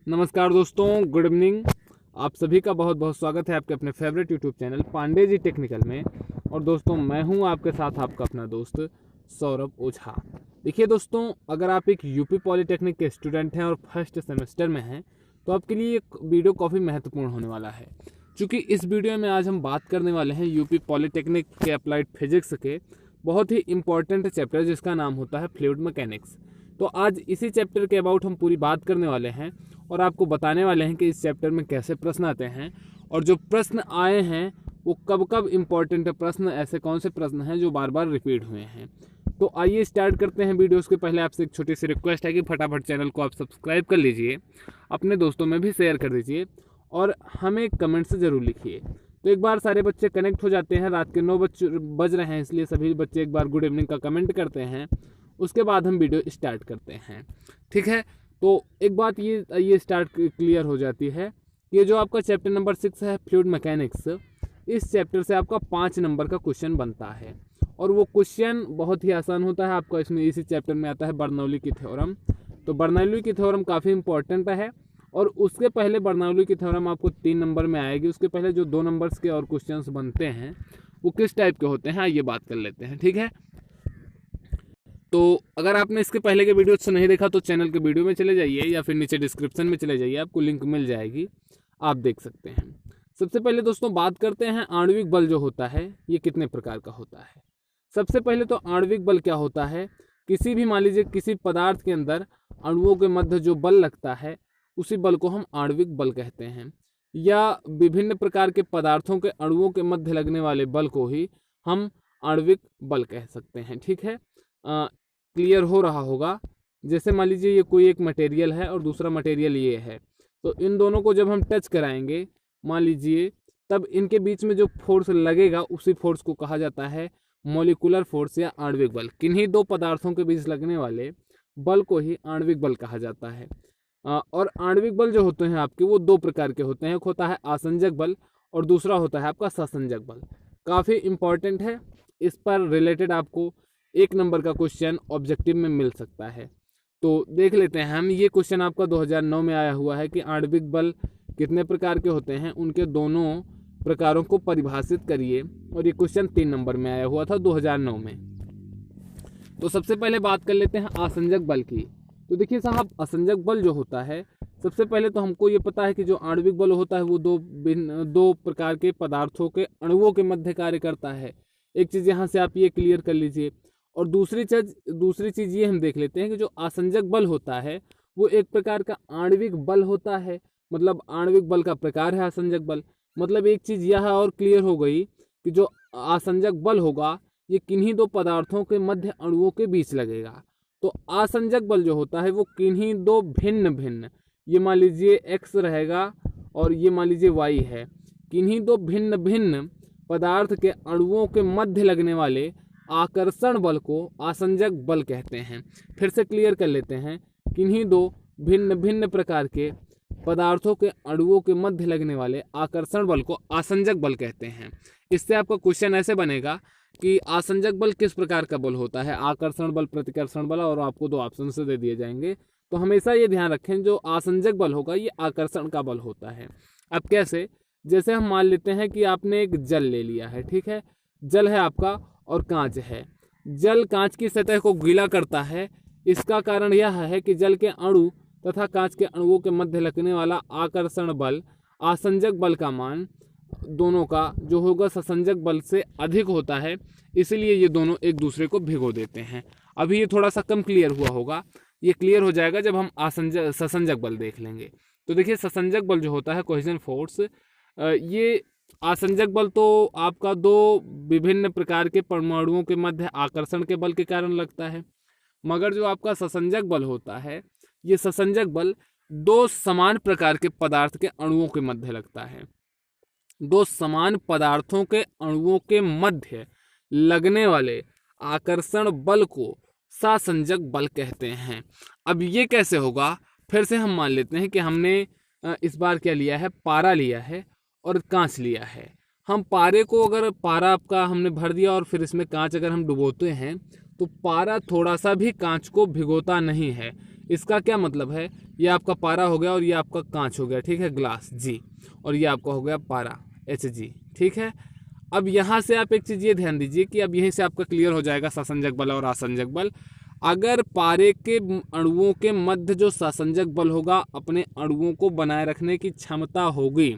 नमस्कार दोस्तों, good evening. आप सभी का बहुत बहुत स्वागत है आपके अपने favourite YouTube channel Pandey ji technical में। और दोस्तों, मैं हूं आपके साथ आपका अपना दोस्त सौरभ ओझा। देखिए दोस्तों, अगर आप एक यूपी पॉलिटेक्निक के स्टूडेंट हैं और फर्स्ट सेमेस्टर में हैं तो आपके लिए एक वीडियो काफ़ी महत्वपूर्ण होने वाला है। क्योंकि इस वीडियो में आज हम बात करने वाले हैं यूपी पॉलिटेक्निक के अप्लाइड फिजिक्स के बहुत ही इंपॉर्टेंट चैप्टर जिसका नाम होता है फ्लूइड मैकेनिक्स। तो आज इसी चैप्टर के अबाउट हम पूरी बात करने वाले हैं और आपको बताने वाले हैं कि इस चैप्टर में कैसे प्रश्न आते हैं और जो प्रश्न आए हैं वो कब कब इम्पोर्टेंट प्रश्न, ऐसे कौन से प्रश्न हैं जो बार बार रिपीट हुए हैं। तो आइए स्टार्ट करते हैं वीडियो। उसके पहले आपसे एक छोटी सी रिक्वेस्ट है कि फटाफट चैनल को आप सब्सक्राइब कर लीजिए, अपने दोस्तों में भी शेयर कर दीजिए और हमें कमेंट्स ज़रूर लिखिए। तो एक बार सारे बच्चे कनेक्ट हो जाते हैं, रात के 9 बज रहे हैं, इसलिए सभी बच्चे एक बार गुड इवनिंग का कमेंट करते हैं, उसके बाद हम वीडियो स्टार्ट करते हैं। ठीक है, तो एक बात ये स्टार्ट क्लियर हो जाती है कि ये जो आपका चैप्टर नंबर 6 है फ्लूइड मैकेनिक्स, इस चैप्टर से आपका 5 नंबर का क्वेश्चन बनता है और वो क्वेश्चन बहुत ही आसान होता है आपका। इसमें इसी चैप्टर में आता है बर्नौली की थ्योरम। तो बर्नौली की थ्योरम काफ़ी इंपॉर्टेंट है और उसके पहले बर्नौली की थ्योरम आपको 3 नंबर में आएगी। उसके पहले जो 2 नंबर्स के और क्वेश्चंस बनते हैं वो किस टाइप के होते हैं ये बात कर लेते हैं। ठीक है, तो अगर आपने इसके पहले के वीडियोस नहीं देखा तो चैनल के वीडियो में चले जाइए या फिर नीचे डिस्क्रिप्शन में चले जाइए, आपको लिंक मिल जाएगी, आप देख सकते हैं। सबसे पहले दोस्तों बात करते हैं आणविक बल जो होता है ये कितने प्रकार का होता है। सबसे पहले तो आणविक बल क्या होता है, किसी भी मान लीजिए किसी पदार्थ के अंदर अणुओं के मध्य जो बल लगता है उसी बल को हम आणविक बल कहते हैं, या विभिन्न प्रकार के पदार्थों के अणुओं के मध्य लगने वाले बल को ही हम आणविक बल कह सकते हैं। ठीक है, क्लियर हो रहा होगा। जैसे मान लीजिए ये कोई एक मटेरियल है और दूसरा मटेरियल ये है, तो इन दोनों को जब हम टच कराएंगे मान लीजिए, तब इनके बीच में जो फोर्स लगेगा उसी फोर्स को कहा जाता है मॉलिक्यूलर फोर्स या आणविक बल। किन्हीं दो पदार्थों के बीच लगने वाले बल को ही आणविक बल कहा जाता है। और आणविक बल जो होते हैं आपके वो 2 प्रकार के होते हैं, एक होता है आसंजक बल और दूसरा होता है आपका ससंजक बल। काफ़ी इंपॉर्टेंट है, इस पर रिलेटेड आपको 1 नंबर का क्वेश्चन ऑब्जेक्टिव में मिल सकता है। तो देख लेते हैं हम, ये क्वेश्चन आपका 2009 में आया हुआ है कि आणविक बल कितने प्रकार के होते हैं, उनके दोनों प्रकारों को परिभाषित करिए। और ये क्वेश्चन 3 नंबर में आया हुआ था 2009 में। तो सबसे पहले बात कर लेते हैं आसंजक बल की। तो देखिए साहब, असंजक बल जो होता है, सबसे पहले तो हमको ये पता है कि जो आणविक बल होता है वो दो प्रकार के पदार्थों के अणुओं के मध्य कार्य करता है। एक चीज़ यहाँ से आप ये क्लियर कर लीजिए। और दूसरी चीज़ ये हम देख लेते हैं कि जो आसंजक बल होता है वो एक प्रकार का आणविक बल होता है, मतलब आणविक बल का प्रकार है आसंजक बल। मतलब एक चीज़ यह और क्लियर हो गई कि जो आसंजक बल होगा ये किन्हीं 2 पदार्थों के मध्य अणुओं के बीच लगेगा। तो आसंजक बल जो होता है वो किन्हीं 2 भिन्न, ये मान लीजिए x रहेगा और ये मान लीजिए y है, किन्हीं 2 भिन्न पदार्थ के अणुओं के मध्य लगने वाले आकर्षण बल को आसंजक बल कहते हैं। फिर से क्लियर कर लेते हैं, किन्हीं 2 भिन्न प्रकार के पदार्थों के अणुओं के मध्य लगने वाले आकर्षण बल को आसंजक बल कहते हैं। इससे आपका क्वेश्चन ऐसे बनेगा कि आसंजक बल किस प्रकार का बल होता है, आकर्षण बल, प्रतिकर्षण बल, और आपको 2 ऑप्शन से दे दिए जाएंगे। तो हमेशा ये ध्यान रखें जो आसंजक बल होगा ये आकर्षण का बल होता है। अब कैसे, जैसे हम मान लेते हैं कि आपने एक जल ले लिया है, ठीक है, जल है आपका और कांच है। जल कांच की सतह को गीला करता है, इसका कारण यह है कि जल के अणु तथा कांच के अणुओं के मध्य लगने वाला आकर्षण बल, आसंजक बल का मान दोनों का जो होगा ससंजक बल से अधिक होता है, इसलिए ये दोनों एक दूसरे को भिगो देते हैं। अभी ये थोड़ा सा कम क्लियर हुआ होगा, ये क्लियर हो जाएगा जब हम ससंजक बल देख लेंगे। तो देखिए ससंजक बल जो होता है कोहेजन फोर्स, ये आसंजक बल तो आपका 2 विभिन्न प्रकार के परमाणुओं के मध्य आकर्षण के बल के कारण लगता है, मगर जो आपका ससंजक बल होता है ये ससंजक बल 2 समान प्रकार के पदार्थ के अणुओं के मध्य लगता है। 2 समान पदार्थों के अणुओं के मध्य लगने वाले आकर्षण बल को सासंजक बल कहते हैं। अब ये कैसे होगा, फिर से हम मान लेते हैं कि हमने इस बार क्या लिया है, पारा लिया है और कांच लिया है। हम पारे को, अगर पारा आपका हमने भर दिया और फिर इसमें कांच अगर हम डुबोते हैं तो पारा थोड़ा सा भी कांच को भिगोता नहीं है, इसका क्या मतलब है, ये आपका पारा हो गया और ये आपका कांच हो गया, ठीक है, ग्लास जी, और ये आपका हो गया पारा Hg, ठीक है। अब यहाँ से आप एक चीज़ ये ध्यान दीजिए कि अब यहीं से आपका क्लियर हो जाएगा ससंजक बल और आसंजक बल। अगर पारे के अणुओं के मध्य जो ससंजक बल होगा अपने अणुओं को बनाए रखने की क्षमता होगी,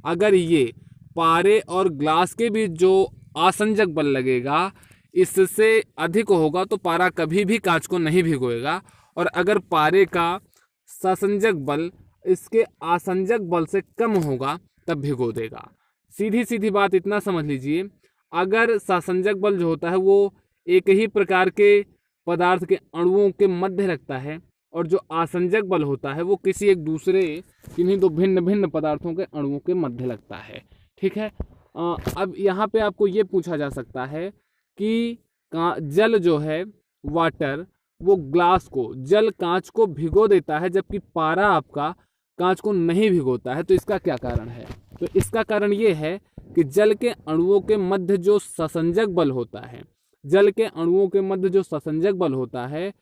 अगर ये पारे और ग्लास के बीच जो आसंजक बल लगेगा इससे अधिक होगा तो पारा कभी भी कांच को नहीं भिगोएगा, और अगर पारे का ससंजक बल इसके आसंजक बल से कम होगा तब भिगो देगा। सीधी सीधी बात इतना समझ लीजिए, अगर ससंजक बल जो होता है वो एक ही प्रकार के पदार्थ के अणुओं के मध्य लगता है, और जो आसंजक बल होता है वो किसी एक दूसरे किन्हीं दो भिन्न भिन्न पदार्थों के अणुओं के मध्य लगता है, ठीक है। अब यहाँ पे आपको ये पूछा जा सकता है कि जल जो है वाटर वो ग्लास को, जल कांच को भिगो देता है जबकि पारा आपका कांच को नहीं भिगोता है, तो इसका क्या कारण है। तो इसका कारण ये है कि जल के अणुओं के मध्य जो ससंजक बल होता है, जल के अणुओं के मध्य जो ससंजक बल होता है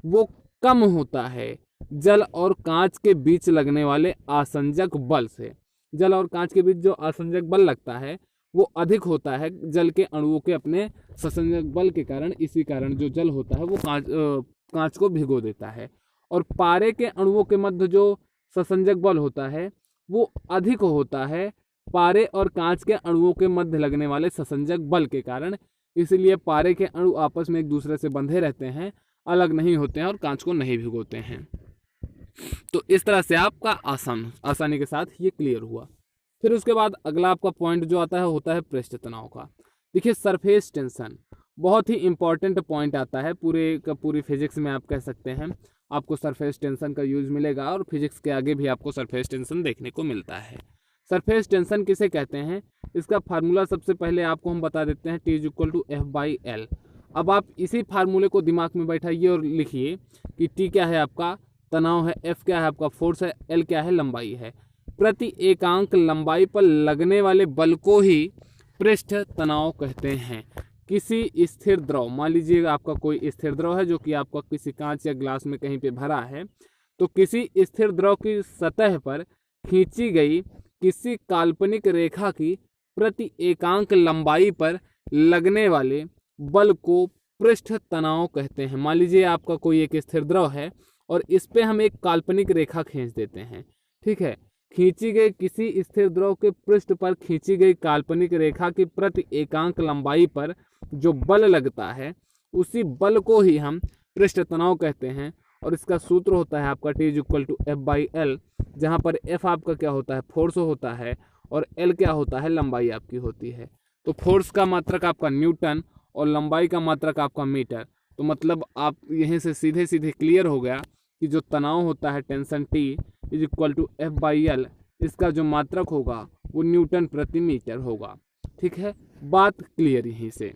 वो कम होता है जल और कांच के बीच लगने वाले आसंजक बल से। जल और कांच के बीच जो आसंजक बल लगता है वो अधिक होता है जल के अणुओं के अपने ससंजक बल के कारण। इसी कारण जो जल होता है वो कांच को भिगो देता है, और पारे के अणुओं के मध्य जो ससंजक बल होता है वो अधिक होता है पारे और कांच के अणुओं के मध्य लगने वाले ससंजक बल के कारण। इसलिए पारे के अणु आपस में एक दूसरे से बंधे रहते हैं, अलग नहीं होते हैं और कांच को नहीं भिगोते हैं। तो इस तरह से आपका आसानी के साथ ये क्लियर हुआ। फिर उसके बाद अगला आपका पॉइंट जो आता है होता है पृष्ठ तनाव का। देखिए सरफेस टेंशन बहुत ही इंपॉर्टेंट पॉइंट आता है पूरे का पूरी फिजिक्स में, आप कह सकते हैं आपको सरफेस टेंशन का यूज मिलेगा, और फिजिक्स के आगे भी आपको सरफेस टेंशन देखने को मिलता है। सरफेस टेंशन किसे कहते हैं, इसका फार्मूला सबसे पहले आपको हम बता देते हैं, T=F/L। अब आप इसी फार्मूले को दिमाग में बैठाइए और लिखिए कि T क्या है आपका तनाव है, F क्या है आपका फोर्स है, L क्या है लंबाई है। प्रति एकांक लंबाई पर लगने वाले बल को ही पृष्ठ तनाव कहते हैं। किसी स्थिर द्रव, मान लीजिए आपका कोई स्थिर द्रव है जो कि आपका किसी कांच या ग्लास में कहीं पे भरा है, तो किसी स्थिर द्रव की सतह पर खींची गई किसी काल्पनिक रेखा की प्रति एकांक लंबाई पर लगने वाले बल को पृष्ठ तनाव कहते हैं। मान लीजिए आपका कोई एक स्थिर द्रव है और इस पे हम एक काल्पनिक रेखा खींच देते हैं, ठीक है। खींची गई किसी स्थिर द्रव के पृष्ठ पर खींची गई काल्पनिक रेखा की प्रति एकांक लंबाई पर जो बल लगता है उसी बल को ही हम पृष्ठ तनाव कहते हैं। और इसका सूत्र होता है आपका T=F/L, जहाँ पर F आपका क्या होता है फोर्स होता है और L क्या होता है लंबाई आपकी होती है। तो फोर्स का मात्रक आपका न्यूटन और लंबाई का मात्रक आपका मीटर। तो मतलब आप यहीं से सीधे सीधे क्लियर हो गया कि जो तनाव होता है टेंशन T=F/L, इसका जो मात्रक होगा वो न्यूटन प्रति मीटर होगा, ठीक है। बात क्लियर यहीं से।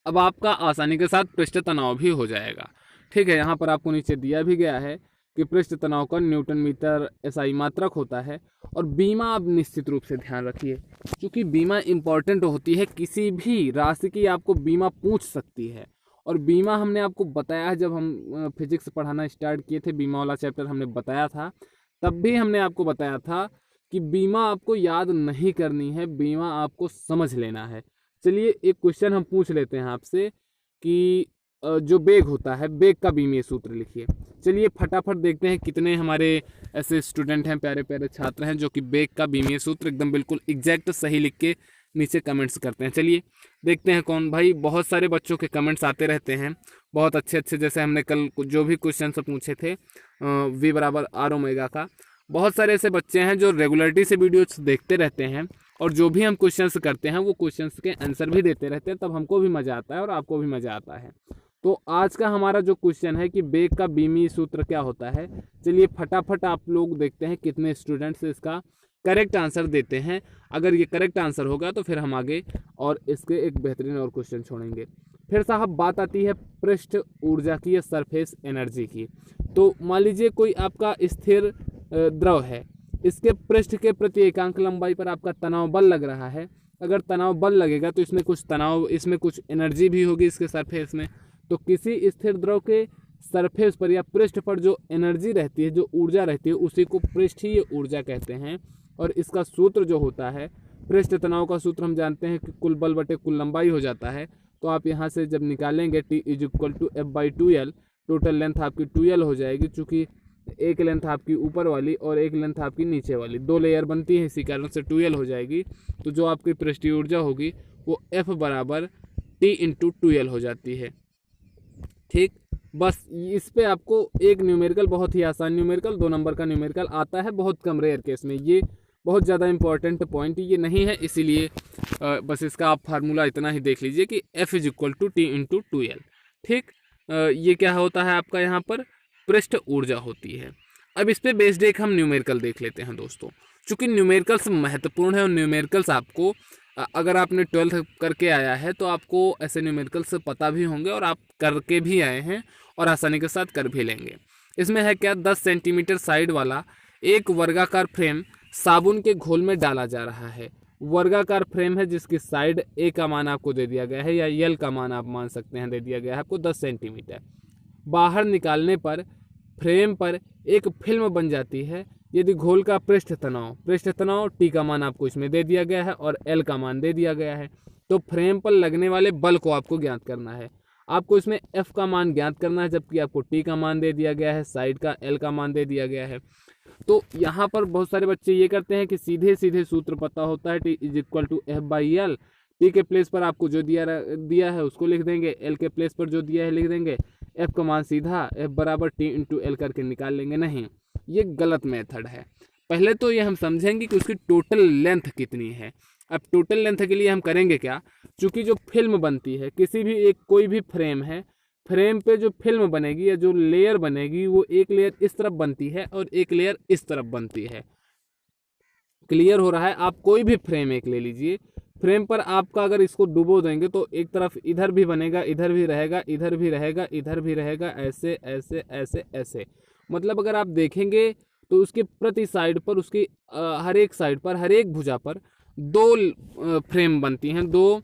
अब आपका आसानी के साथ पृष्ठ तनाव भी हो जाएगा, ठीक है। यहाँ पर आपको नीचे दिया भी गया है कि पृष्ठ तनाव का न्यूटन मीटर SI मात्रक होता है। और बीमा आप निश्चित रूप से ध्यान रखिए, क्योंकि बीमा इंपॉर्टेंट होती है, किसी भी राशि की आपको बीमा पूछ सकती है। और बीमा हमने आपको बताया, जब हम फिजिक्स पढ़ाना स्टार्ट किए थे बीमा वाला चैप्टर हमने बताया था, तब भी हमने आपको बताया था कि बीमा आपको याद नहीं करनी है, बीमा आपको समझ लेना है। चलिए एक क्वेश्चन हम पूछ लेते हैं आपसे कि जो बेग होता है, बेग का बीमीय सूत्र लिखिए। चलिए फटाफट देखते हैं कितने हमारे ऐसे स्टूडेंट हैं, प्यारे प्यारे छात्र हैं जो कि बेग का बीमीय सूत्र एकदम बिल्कुल एग्जैक्ट सही लिख के नीचे कमेंट्स करते हैं। चलिए देखते हैं कौन भाई। बहुत सारे बच्चों के कमेंट्स आते रहते हैं, बहुत अच्छे अच्छे, जैसे हमने कल जो भी क्वेश्चन पूछे थे V=R⍵ का। बहुत सारे ऐसे बच्चे हैं जो रेगुलरिटी से वीडियोस देखते रहते हैं और जो भी हम क्वेश्चंस करते हैं वो क्वेश्चंस के आंसर भी देते रहते हैं, तब हमको भी मज़ा आता है और आपको भी मज़ा आता है। तो आज का हमारा जो क्वेश्चन है कि बेग का बीमीय सूत्र क्या होता है, चलिए फटाफट आप लोग देखते हैं कितने स्टूडेंट्स इसका करेक्ट आंसर देते हैं। अगर ये करेक्ट आंसर होगा तो फिर हम आगे और इसके एक बेहतरीन और क्वेश्चन छोड़ेंगे। फिर साहब बात आती है पृष्ठ ऊर्जा की या सरफेस एनर्जी की। तो मान लीजिए कोई आपका स्थिर द्रव है, इसके पृष्ठ के प्रति एकांक लंबाई पर आपका तनाव बल लग रहा है। अगर तनाव बल लगेगा तो इसमें कुछ एनर्जी भी होगी इसके सरफेस में। तो किसी स्थिर द्रव के सरफेस पर या पृष्ठ पर जो एनर्जी रहती है, जो ऊर्जा रहती है, उसी को पृष्ठीय ऊर्जा कहते हैं। और इसका सूत्र जो होता है, पृष्ठ तनाव का सूत्र हम जानते हैं कि कुल बल बटे कुल लंबाई हो जाता है। तो आप यहाँ से जब निकालेंगे T is equal to F/2L, total length आपकी 2L हो जाएगी, चूँकि एक लेंथ आपकी ऊपर वाली और एक लेंथ आपकी नीचे वाली, 2 लेयर बनती है, इसी कारण से 2L हो जाएगी। तो जो आपकी पृष्ठीय ऊर्जा होगी वो F बराबर T इंटू 2L हो जाती है। ठीक, बस इस पे आपको एक न्यूमेरिकल, बहुत ही आसान न्यूमेरिकल, 2 नंबर का न्यूमेरिकल आता है, बहुत कम रेयर केस में। ये बहुत ज़्यादा इंपॉर्टेंट पॉइंट ये नहीं है, इसीलिए बस इसका आप फार्मूला इतना ही देख लीजिए कि F is equal to T into 2L। ठीक, ये क्या होता है आपका, यहाँ पर पृष्ठ ऊर्जा होती है। अब इस पे बेस्ड एक हम न्यूमेरिकल देख लेते हैं दोस्तों, चूँकि न्यूमेरिकल्स महत्वपूर्ण है और न्यूमेरिकल्स आपको अगर आपने 12th करके आया है तो आपको ऐसे न्यूमेरिकल्स पता भी होंगे और आप करके भी आए हैं और आसानी के साथ कर भी लेंगे। इसमें है क्या, 10 सेंटीमीटर साइड वाला एक वर्गाकार फ्रेम साबुन के घोल में डाला जा रहा है। वर्गाकार फ्रेम है जिसकी साइड ए का मान आपको दे दिया गया है, या यल का मान आप मान सकते हैं, दे दिया गया है आपको 10 सेंटीमीटर। बाहर निकालने पर फ्रेम पर एक फिल्म बन जाती है। यदि घोल का पृष्ठ तनाव टी का मान आपको इसमें दे दिया गया है और एल का मान दे दिया गया है, तो फ्रेम पर लगने वाले बल को आपको ज्ञात करना है। आपको इसमें एफ का मान ज्ञात करना है, जबकि आपको टी का मान दे दिया गया है, साइड का एल का मान दे दिया गया है। तो यहाँ पर बहुत सारे बच्चे ये करते हैं कि सीधे सीधे सूत्र पता होता है, T is equal to F/L। T के प्लेस पर आपको जो दिया है उसको लिख देंगे, एल के प्लेस पर जो दिया है लिख देंगे, एफ का मान सीधा F बराबर T इंटू एल करके निकाल लेंगे। नहीं, ये गलत मेथड है। पहले तो ये हम समझेंगे कि उसकी टोटल लेंथ कितनी है। अब टोटल लेंथ के लिए हम करेंगे क्या, चूँकि जो फिल्म बनती है, किसी भी एक कोई भी फ्रेम है, फ्रेम पे जो फिल्म बनेगी या जो लेयर बनेगी वो एक लेयर इस तरफ बनती है और एक लेयर इस तरफ बनती है। क्लियर हो रहा है? आप कोई भी फ्रेम एक ले लीजिए, फ्रेम पर आपका अगर इसको डुबो देंगे तो एक तरफ इधर भी बनेगा, इधर भी रहेगा, इधर भी रहेगा, इधर भी रहेगा, ऐसे ऐसे ऐसे ऐसे। मतलब अगर आप देखेंगे तो उसके प्रति साइड पर, उसकी हर एक साइड पर, हर एक भुजा पर 2 फ्रेम बनती हैं, 2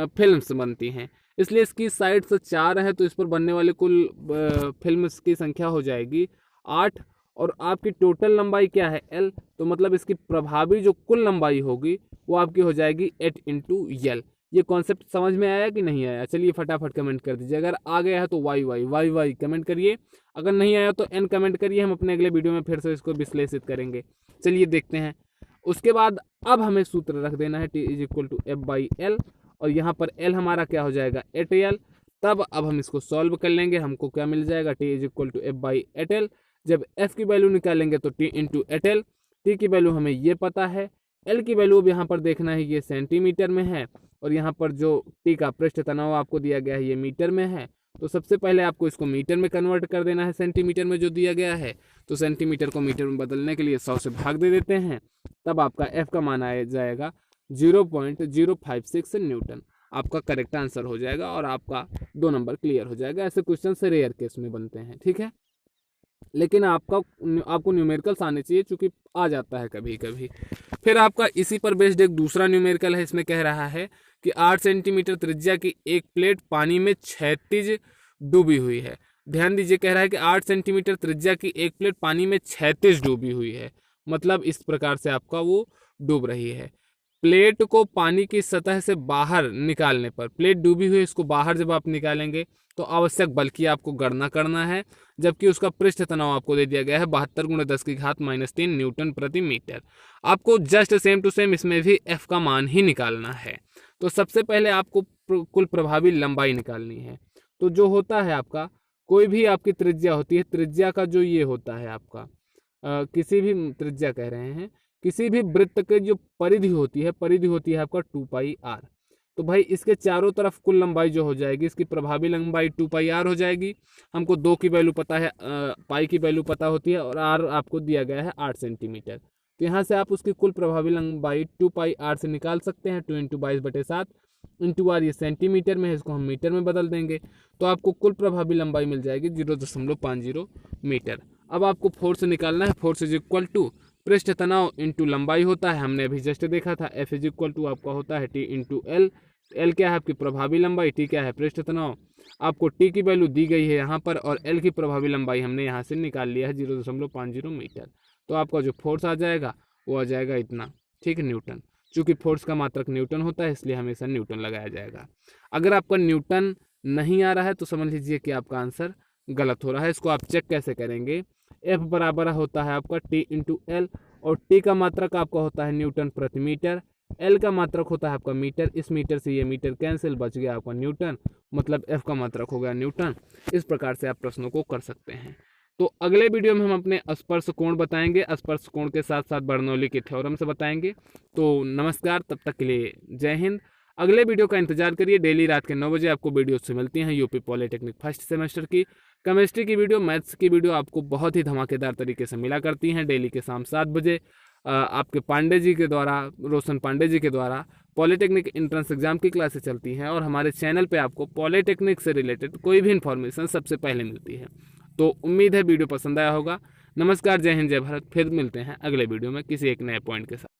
फिल्म्स बनती हैं। इसलिए इसकी साइड से 4 है तो इस पर बनने वाले कुल फिल्म्स की संख्या हो जाएगी 8। और आपकी टोटल लंबाई क्या है, L, तो मतलब इसकी प्रभावी जो कुल लंबाई होगी वो आपकी हो जाएगी 8 इंटू L। ये कॉन्सेप्ट समझ में आया कि नहीं आया? चलिए फटाफट कमेंट कर दीजिए। अगर आ गया है तो वाई कमेंट करिए, अगर नहीं आया तो N कमेंट करिए। हम अपने अगले वीडियो में फिर से इसको विश्लेषित करेंगे। चलिए देखते हैं। उसके बाद अब हमें सूत्र रख देना है, T is equal to F/L, और यहाँ पर L हमारा क्या हो जाएगा, 8L। तब अब हम इसको सॉल्व कर लेंगे, हमको क्या मिल जाएगा, T is equal to F/8L। जब F की वैल्यू निकालेंगे तो T इंटू 8L। T की वैल्यू हमें ये पता है, L की वैल्यू अब यहाँ पर देखना है, ये सेंटीमीटर में है, और यहाँ पर जो T का पृष्ठ तनाव आपको दिया गया है ये मीटर में है। तो सबसे पहले आपको इसको मीटर में कन्वर्ट कर देना है, सेंटीमीटर में जो दिया गया है। तो सेंटीमीटर को मीटर में बदलने के लिए 100 से भाग दे देते हैं, तब आपका F का मान आ जाएगा 0.056 न्यूटन। आपका करेक्ट आंसर हो जाएगा और आपका 2 नंबर क्लियर हो जाएगा। ऐसे क्वेश्चन से रेयर केस में बनते हैं, ठीक है। लेकिन आपको न्यूमेरिकल्स आने चाहिए, चूंकि आ जाता है कभी कभी। फिर आपका इसी पर बेस्ड एक दूसरा न्यूमेरिकल है। इसमें कह रहा है कि 8 सेंटीमीटर त्रिज्या की एक प्लेट पानी में क्षैतिज डूबी हुई है। ध्यान दीजिए, कह रहा है कि 8 सेंटीमीटर त्रिज्या की एक प्लेट पानी में क्षैतिज डूबी हुई है, मतलब इस प्रकार से आपका वो डूब रही है। प्लेट को पानी की सतह से बाहर निकालने पर, प्लेट डूबी हुई है, इसको बाहर जब आप निकालेंगे तो आवश्यक बल की आपको गणना करना है, जबकि उसका पृष्ठ तनाव आपको दे दिया गया है 72 × 10⁻³ न्यूटन प्रति मीटर। आपको जस्ट सेम टू सेम इसमें भी F का मान ही निकालना है। तो सबसे पहले आपको कुल प्रभावी लंबाई निकालनी है। तो जो होता है आपका, कोई भी आपकी त्रिज्या होती है, त्रिज्या का जो ये होता है आपका किसी भी त्रिज्या कह रहे हैं, किसी भी वृत्त के जो परिधि होती है आपका 2πr। तो भाई इसके चारों तरफ कुल लंबाई जो हो जाएगी, इसकी प्रभावी लंबाई 2πr हो जाएगी। हमको 2 की वैल्यू पता है, पाई की वैल्यू पता होती है, और r आपको दिया गया है 8 सेंटीमीटर। तो यहाँ से आप उसकी कुल प्रभावी लंबाई 2πr से निकाल सकते हैं। 2 × 22/7 इंटू आर, ये सेंटीमीटर में है, इसको हम मीटर में बदल देंगे तो आपको कुल प्रभावी लंबाई मिल जाएगी 0.50 मीटर। अब आपको फोर्स निकालना है। फोर्स इज इक्वल टू पृष्ठ तनाव इंटू लंबाई होता है, हमने अभी जस्ट देखा था। F इज इक्वल टू आपका होता है T इंटू L, एल क्या है आपकी प्रभावी लंबाई, टी क्या है पृष्ठ तनाव। आपको टी की वैल्यू दी गई है यहाँ पर और एल की प्रभावी लंबाई हमने यहाँ से निकाल लिया है 0.50 मीटर। तो आपका जो फोर्स आ जाएगा वो आ जाएगा इतना, ठीक है, न्यूटन। चूंकि फोर्स का मात्रक न्यूटन होता है इसलिए हमेशा न्यूटन लगाया जाएगा। अगर आपका न्यूटन नहीं आ रहा है तो समझ लीजिए कि आपका आंसर गलत हो रहा है। इसको आप चेक कैसे करेंगे, एफ बराबर होता है आपका टी इंटू एल, और टी का मात्रक आपका होता है न्यूटन प्रति मीटर, एल का मात्रक होता है आपका मीटर, इस मीटर से ये मीटर कैंसिल, बच गया आपका न्यूटन, मतलब एफ का मात्रक हो गया न्यूटन। इस प्रकार से आप प्रश्नों को कर सकते हैं। तो अगले वीडियो में हम अपने स्पर्श कोण बताएंगे, स्पर्श कोण के साथ साथ बर्नौली के थ्योरम से बताएंगे। तो नमस्कार, तब तक के लिए जय हिंद। अगले वीडियो का इंतजार करिए, डेली रात के 9 बजे आपको वीडियो से मिलती हैं यूपी पॉलिटेक्निक फर्स्ट सेमेस्टर की। केमिस्ट्री की वीडियो, मैथ्स की वीडियो आपको बहुत ही धमाकेदार तरीके से मिला करती हैं डेली के शाम 7 बजे आपके पांडे जी के द्वारा, रोशन पांडे जी के द्वारा पॉलिटेक्निक एंट्रेंस एग्जाम की क्लासेस चलती हैं और हमारे चैनल पे आपको पॉलिटेक्निक से रिलेटेड कोई भी इन्फॉर्मेशन सबसे पहले मिलती है। तो उम्मीद है वीडियो पसंद आया होगा। नमस्कार, जय हिंद, जय भारत। फिर मिलते हैं अगले वीडियो में किसी एक नए पॉइंट के साथ।